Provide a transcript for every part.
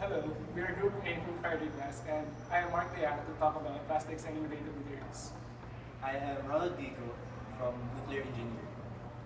Hello, we are Group A from Fiberglass, and I am Mark Leal to talk about plastics and innovative materials. I am Ronald Digo from Nuclear Engineering.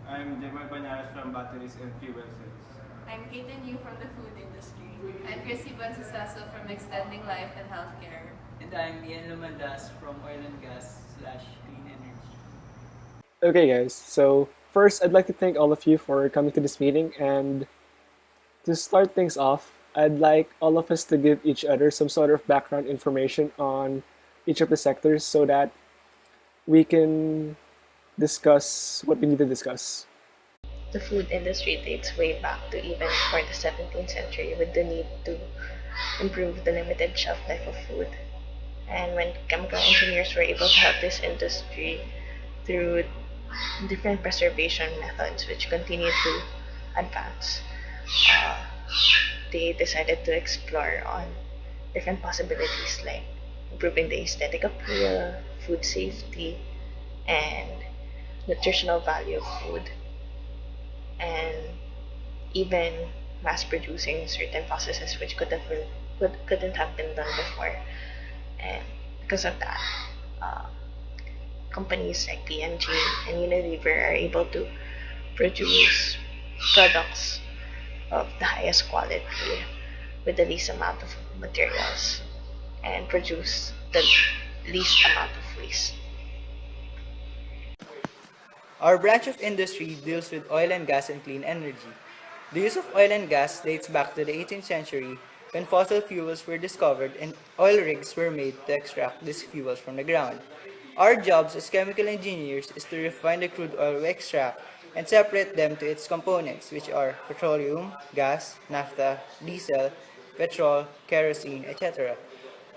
I'm Jamal Banaras from Batteries and Fuel Cells. I'm Katen Yu from the food industry. I'm Chrissy Bonsusaso from Extending Life and Healthcare. And I'm Ian Lumandas from Oil and Gas slash Clean Energy. Okay, guys, so first I'd like to thank all of you for coming to this meeting, and to start things off, I'd like all of us to give each other some sort of background information on each of the sectors so that we can discuss what we need to discuss. The food industry dates way back to even before the 17th century with the need to improve the limited shelf life of food. And when chemical engineers were able to help this industry through different preservation methods which continue to advance, uh, they decided to explore on different possibilities like improving the aesthetic appeal, food safety, and nutritional value of food, and even mass producing certain processes which couldn't have been done before. And because of that, uh, companies like PMG and Unilever are able to produce products of the highest quality with the least amount of materials and produce the least amount of waste. Our branch of industry deals with oil and gas and clean energy. The use of oil and gas dates back to the 18th century when fossil fuels were discovered and oil rigs were made to extract these fuels from the ground. Our jobs as chemical engineers is to refine the crude oil we extract and separate them to its components, which are petroleum, gas, naphtha, diesel, petrol, kerosene, etc.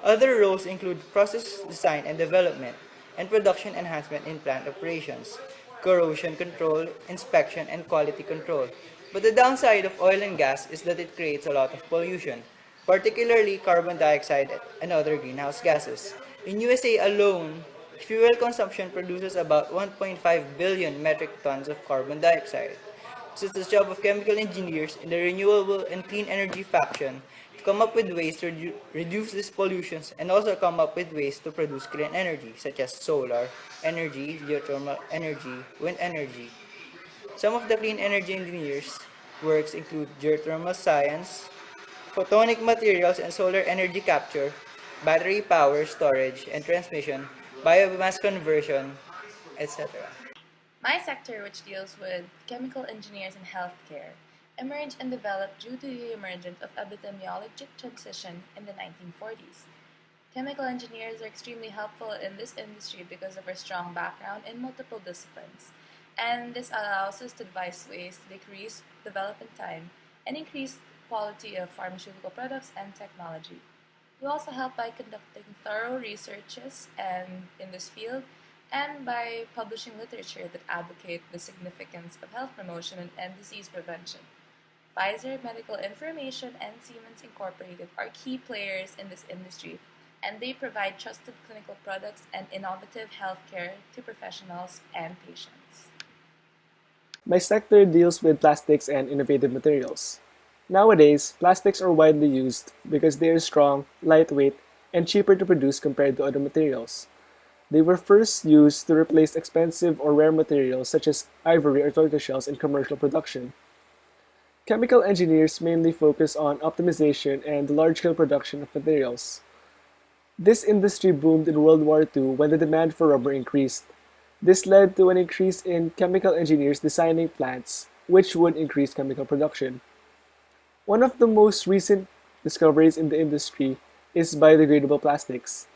Other roles include process design and development, and production enhancement in plant operations, corrosion control, inspection, and quality control. But the downside of oil and gas is that it creates a lot of pollution, particularly carbon dioxide and other greenhouse gases. In USA alone, fuel consumption produces about 1.5 billion metric tons of carbon dioxide. So it's the job of chemical engineers in the renewable and clean energy faction to come up with ways to reduce these pollutions and also come up with ways to produce clean energy such as solar energy, geothermal energy, wind energy. Some of the clean energy engineers' works include geothermal science, photonic materials and solar energy capture, battery power storage and transmission, biomass conversion, etc. My sector, which deals with chemical engineers in healthcare, emerged and developed due to the emergence of epidemiologic transition in the 1940s. Chemical engineers are extremely helpful in this industry because of our strong background in multiple disciplines, and this allows us to devise ways to decrease development time and increase quality of pharmaceutical products and technology. We also help by conducting thorough researches and in this field and by publishing literature that advocate the significance of health promotion and disease prevention. Pfizer Medical Information and Siemens Incorporated are key players in this industry, and they provide trusted clinical products and innovative healthcare to professionals and patients. My sector deals with plastics and innovative materials. Nowadays, plastics are widely used because they are strong, lightweight, and cheaper to produce compared to other materials. They were first used to replace expensive or rare materials such as ivory or tortoiseshells in commercial production. Chemical engineers mainly focus on optimization and large-scale production of materials. This industry boomed in World War II when the demand for rubber increased. This led to an increase in chemical engineers designing plants, which would increase chemical production. One of the most recent discoveries in the industry is biodegradable plastics.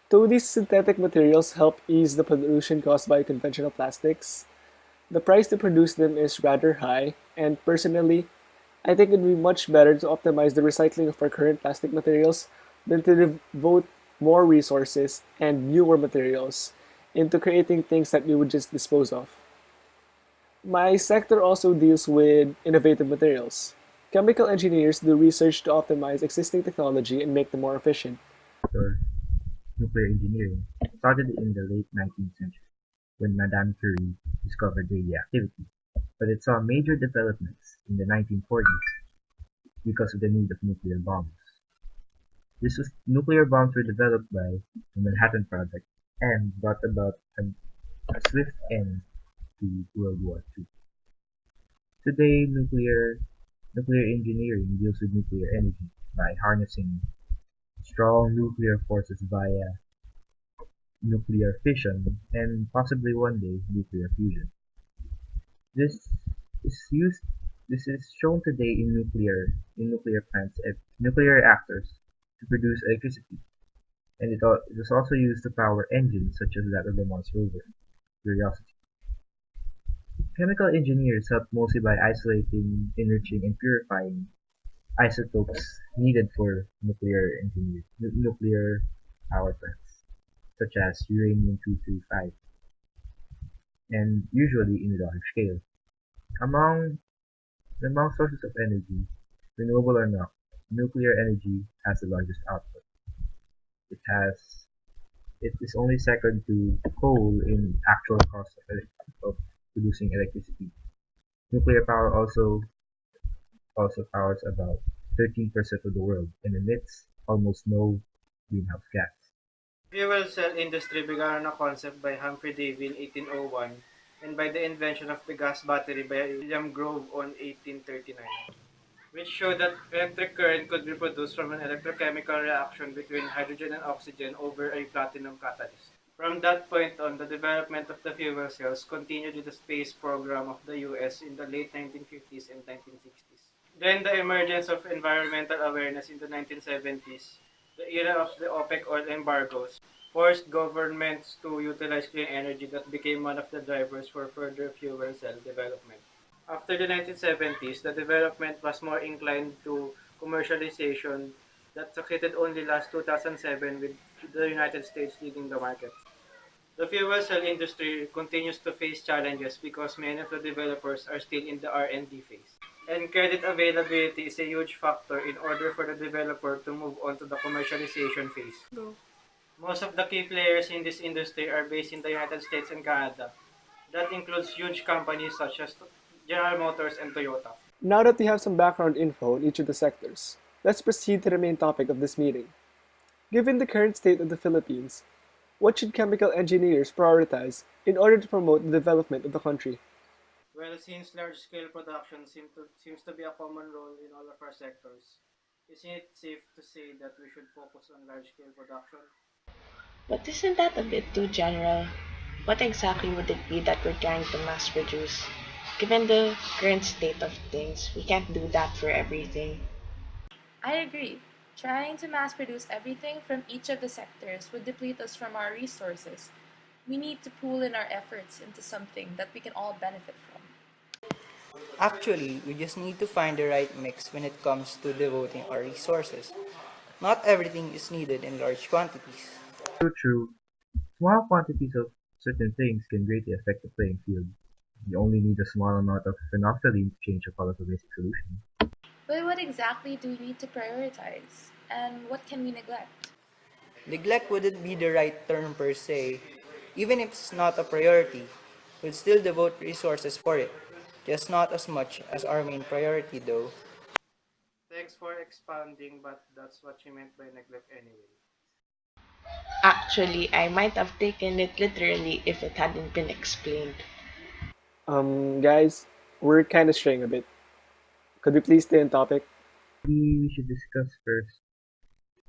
Though these synthetic materials help ease the pollution caused by conventional plastics, the price to produce them is rather high, and personally, I think it would be much better to optimize the recycling of our current plastic materials than to devote more resources and newer materials into creating things that we would just dispose of. My sector also deals with innovative materials. Chemical engineers do research to optimize existing technology and make them more efficient. Or nuclear engineering started in the late 19th century when Madame Curie discovered radioactivity, but it saw major developments in the 1940s because of the need of nuclear bombs. Nuclear bombs were developed by the Manhattan Project and brought about a swift end to World War II. Today, nuclear engineering deals with nuclear energy by harnessing strong nuclear forces via nuclear fission and possibly one day nuclear fusion. This is used this is shown today in nuclear plants and nuclear reactors to produce electricity, and it is also used to power engines such as that of the Mars rover Curiosity. Chemical engineers help mostly by isolating, enriching, and purifying isotopes needed for nuclear power plants, such as uranium-235, and usually in large scale. Among among sources of energy, renewable or not, nuclear energy has the largest output. It has it is only second to coal in actual cost of producing electricity. Nuclear power also powers about 13% of the world and emits almost no greenhouse gas. Fuel cell industry began on a concept by Humphrey Davy in 1801 and by the invention of the gas battery by William Grove on 1839, which showed that electric current could be produced from an electrochemical reaction between hydrogen and oxygen over a platinum catalyst. From that point on, the development of the fuel cells continued with the space program of the US in the late 1950s and 1960s. Then the emergence of environmental awareness in the 1970s, the era of the OPEC oil embargoes, forced governments to utilize clean energy that became one of the drivers for further fuel cell development. After the 1970s, the development was more inclined to commercialization that succeeded only last 2007 with the United States leading the market. The fuel cell industry continues to face challenges because many of the developers are still in the R&D phase. And credit availability is a huge factor in order for the developer to move on to the commercialization phase. Most of the key players in this industry are based in the United States and Canada. That includes huge companies such as General Motors and Toyota. Now that we have some background info on each of the sectors, let's proceed to the main topic of this meeting. Given the current state of the Philippines, what should chemical engineers prioritize in order to promote the development of the country? Well, since large-scale production seems to be a common role in all of our sectors, isn't it safe to say that we should focus on large-scale production? But isn't that a bit too general? What exactly would it be that we're trying to mass produce? Given the current state of things, we can't do that for everything. I agree. Trying to mass produce everything from each of the sectors would deplete us from our resources. We need to pool in our efforts into something that we can all benefit from. Actually, we just need to find the right mix when it comes to devoting our resources. Not everything is needed in large quantities. So true, small quantities of certain things can greatly affect the playing field. You only need a small amount of phenolphthalein to change a colorful basic solution. But what exactly do we need to prioritize? And what can we neglect? Neglect wouldn't be the right term per se. Even if it's not a priority, we'd still devote resources for it. Just not as much as our main priority though. Thanks for expanding, but that's what you meant by neglect anyway. Actually, I might have taken it literally if it hadn't been explained. Guys, we're kind of straying a bit. Could we please stay on topic? Maybe we should discuss first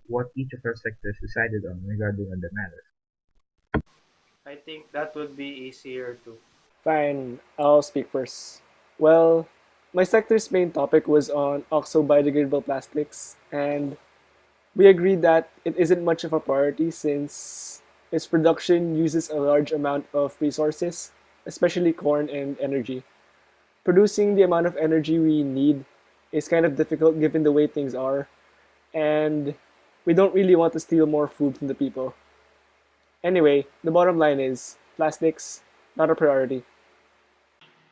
what each of our sectors decided on regarding on the matter. I think that would be easier too. Fine, I'll speak first. Well, my sector's main topic was on oxo-biodegradable plastics, and we agreed that it isn't much of a priority since its production uses a large amount of resources, especially corn and energy. Producing the amount of energy we need is kind of difficult given the way things are, and we don't really want to steal more food from the people. Anyway, the bottom line is plastics, not a priority.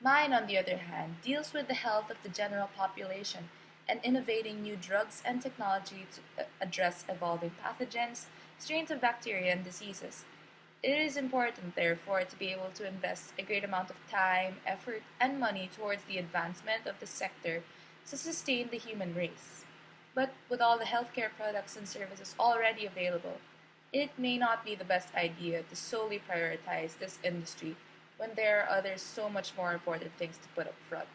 Mine, on the other hand, deals with the health of the general population and innovating new drugs and technology to address evolving pathogens, strains of bacteria, and diseases. It is important, therefore, to be able to invest a great amount of time, effort, and money towards the advancement of this sector to sustain the human race. But with all the healthcare products and services already available, it may not be the best idea to solely prioritize this industry when there are other so much more important things to put up front.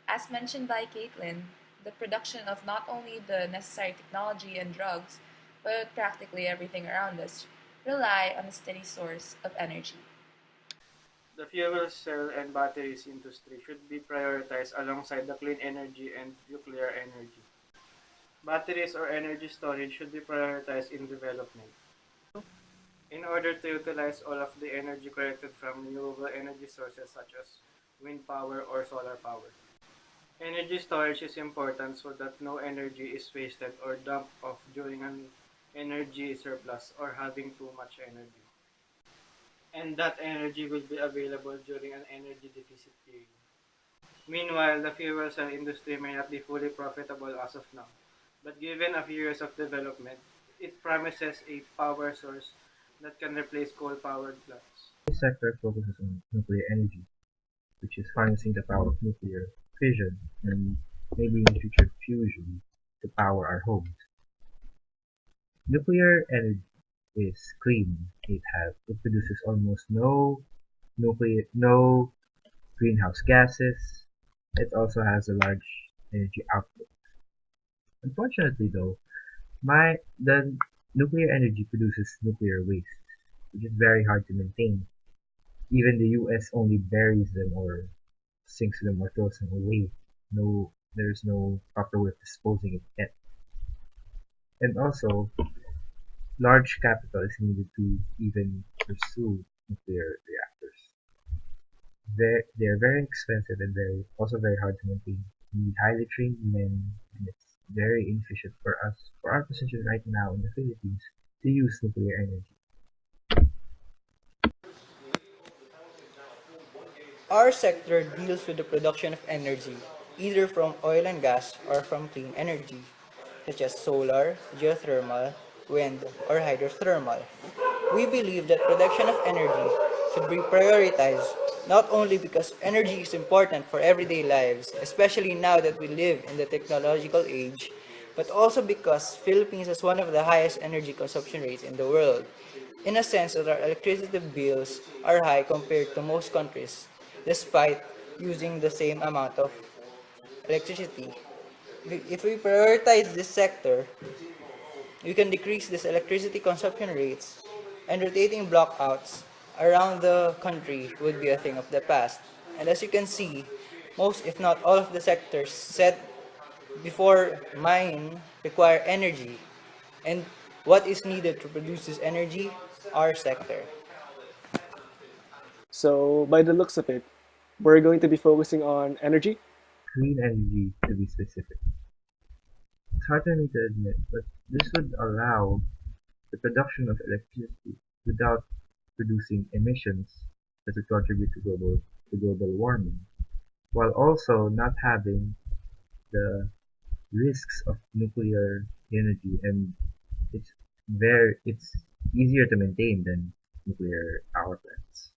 As mentioned by Caitlin, the production of not only the necessary technology and drugs, but practically everything around us, rely on a steady source of energy. The fuel cell and batteries industry should be prioritized alongside the clean energy and nuclear energy. Batteries or energy storage should be prioritized in development. In order to utilize all of the energy collected from renewable energy sources such as wind power or solar power. Energy storage is important so that no energy is wasted or dumped off during an energy surplus or having too much energy. And that energy will be available during an energy deficit period. Meanwhile, the fuel cell industry may not be fully profitable as of now, but given a few years of development, it promises a power source that can replace coal-powered plants. This sector focuses on nuclear energy, which is harnessing the power of nuclear fission and maybe in the future fusion to power our homes. Nuclear energy is clean. It produces almost no greenhouse gases. It also has a large energy output. Unfortunately though, the nuclear energy produces nuclear waste, which is very hard to maintain. Even the US only buries them or sinks them or throws them away. There's no proper way of disposing it yet. And also, large capital is needed to even pursue nuclear reactors. They're very expensive and also very hard to maintain. You need highly trained men, and it's very inefficient for our position right now in the Philippines, to use nuclear energy. Our sector deals with the production of energy, either from oil and gas or from clean energy, such as solar, geothermal, wind, or hydrothermal. We believe that production of energy should be prioritized not only because energy is important for everyday lives, especially now that we live in the technological age, but also because Philippines has one of the highest energy consumption rates in the world, in a sense that our electricity bills are high compared to most countries, despite using the same amount of electricity. If we prioritize this sector, we can decrease this electricity consumption rates, and rotating blockouts around the country would be a thing of the past. And as you can see, most if not all of the sectors set before mine require energy. And what is needed to produce this energy? Our sector. So, by the looks of it, we're going to be focusing on energy. Clean energy, to be specific. It's hard for me to admit, but this would allow the production of electricity without producing emissions that would contribute to global warming, while also not having the risks of nuclear energy, and it's easier to maintain than nuclear power plants.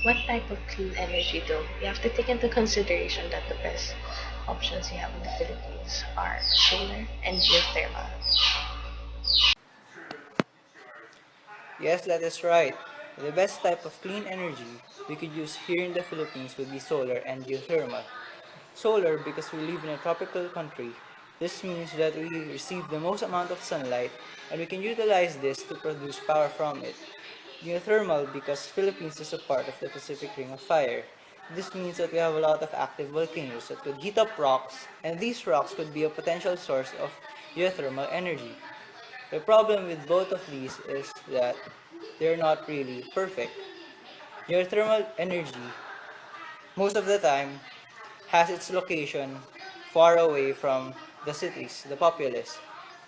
What type of clean energy though? You have to take into consideration that the best options you have in the Philippines are solar and geothermal. Yes, that is right. The best type of clean energy we could use here in the Philippines would be solar and geothermal. Solar because we live in a tropical country. This means that we receive the most amount of sunlight and we can utilize this to produce power from it. Geothermal because Philippines is a part of the Pacific Ring of Fire. This means that we have a lot of active volcanoes that could heat up rocks, and these rocks could be a potential source of geothermal energy. The problem with both of these is that they're not really perfect. Geothermal energy, most of the time, has its location far away from the cities, the populace.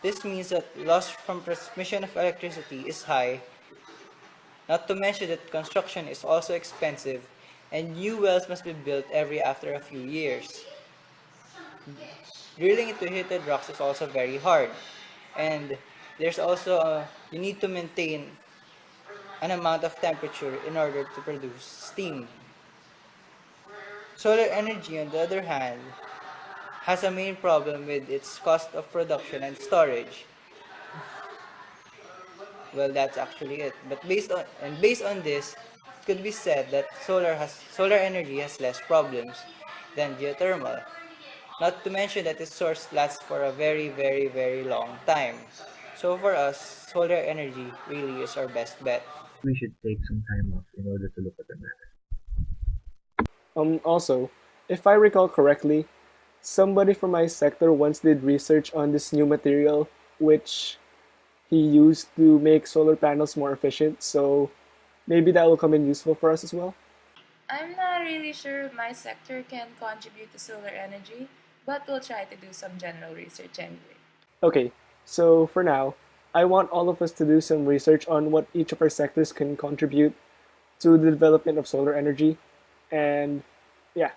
This means that loss from transmission of electricity is high, not to mention that construction is also expensive and new wells must be built every after a few years. Drilling into heated rocks is also very hard. And there's also you need to maintain an amount of temperature in order to produce steam. Solar energy, on the other hand, has a main problem with its cost of production and storage. Well, that's actually it. But based on this, it could be said that solar energy has less problems than geothermal. Not to mention that its source lasts for a very, very, very long time. So for us, solar energy really is our best bet. We should take some time off in order to look at the matter. Also, if I recall correctly, somebody from my sector once did research on this new material, which he used to make solar panels more efficient. So maybe that will come in useful for us as well. I'm not really sure if my sector can contribute to solar energy, but we'll try to do some general research anyway. Okay, so for now, I want all of us to do some research on what each of our sectors can contribute to the development of solar energy. And yeah,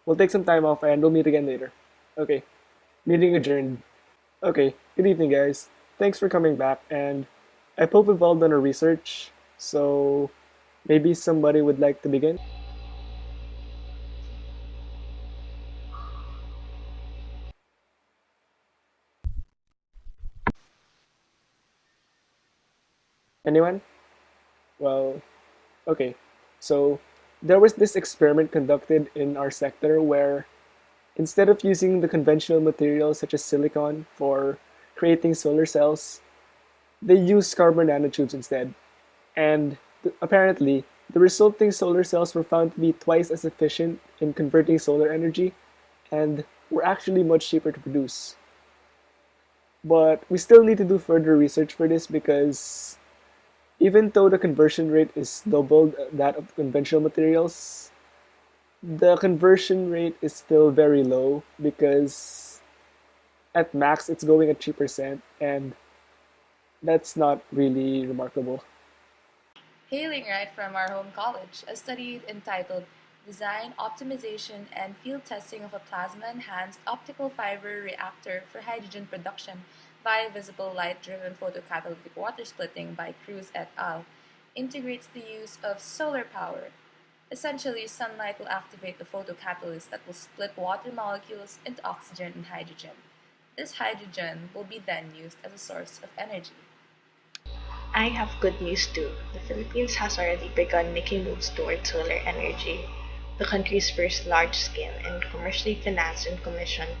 we'll take some time off and we'll meet again later. Okay, meeting adjourned. Okay, good evening, guys. Thanks for coming back, and I hope we've all done our research. So maybe somebody would like to begin? Anyone? Well, okay. So there was this experiment conducted in our sector where instead of using the conventional materials such as silicon for creating solar cells, they used carbon nanotubes instead. And apparently, the resulting solar cells were found to be twice as efficient in converting solar energy and were actually much cheaper to produce. But we still need to do further research for this because even though the conversion rate is double that of conventional materials, the conversion rate is still very low because at max it's going at 3%, and that's not really remarkable. Hailing right from our home college, a study entitled Design, Optimization, and Field Testing of a Plasma Enhanced Optical Fiber Reactor for Hydrogen Production via Visible Light Driven Photocatalytic Water Splitting by Cruz et al. Integrates the use of solar power. Essentially, sunlight will activate the photocatalyst that will split water molecules into oxygen and hydrogen. This hydrogen will be then used as a source of energy. I have good news too. The Philippines has already begun making moves towards solar energy. The country's first large-scale and commercially financed and commissioned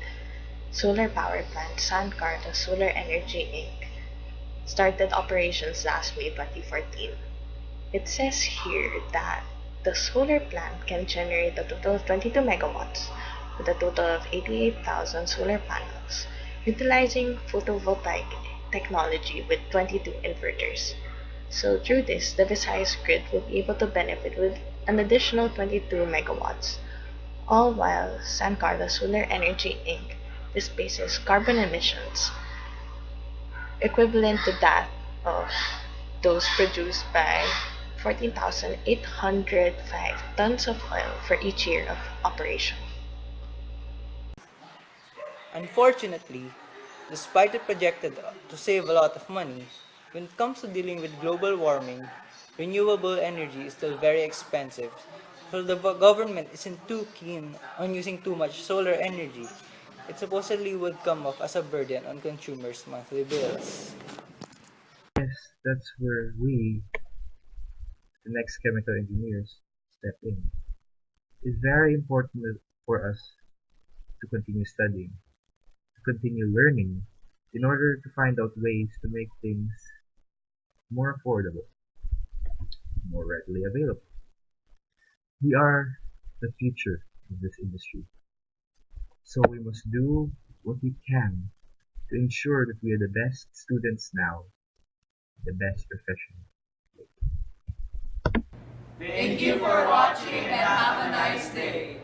solar power plant, San Carlos Solar Energy Inc., started operations last May 2014. It says here that the solar plant can generate a total of 22 megawatts with a total of 88,000 solar panels, utilizing photovoltaic technology with 22 inverters. So through this, the Visayas grid will be able to benefit with an additional 22 megawatts, all while San Carlos Solar Energy Inc. displaces carbon emissions equivalent to that of those produced by 14,805 tons of oil for each year of operation. Unfortunately, despite it projected to save a lot of money, when it comes to dealing with global warming, renewable energy is still very expensive. So the government isn't too keen on using too much solar energy. It supposedly would come off as a burden on consumers' monthly bills. Yes, that's where we, the next chemical engineers, step in. It's very important for us to continue studying, to continue learning, in order to find out ways to make things more affordable, more readily available. We are the future of this industry, so we must do what we can to ensure that we are the best students now, the best professionals. Thank you for watching and have a nice day.